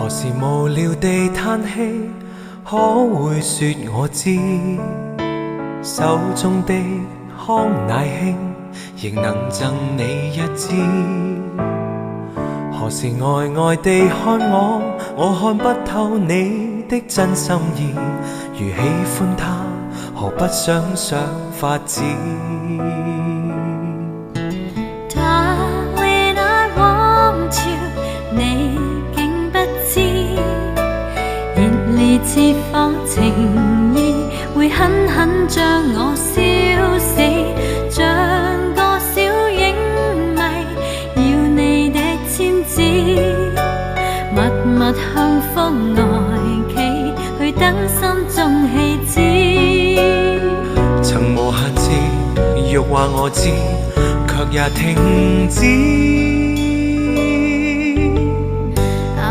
何時無聊地嘆氣，可會說我知？手中的康乃馨，仍能贈你一支。何時呆呆地看我看不透你的真心意。如喜歡他，何不想想法子？Darling, I want you， 你竟不知，熱烈似火情意，會狠狠將我燒死，像個小影迷，要你的簽字，默默向風外企，去等心中氣止。曾無限次欲話我知，卻也停止。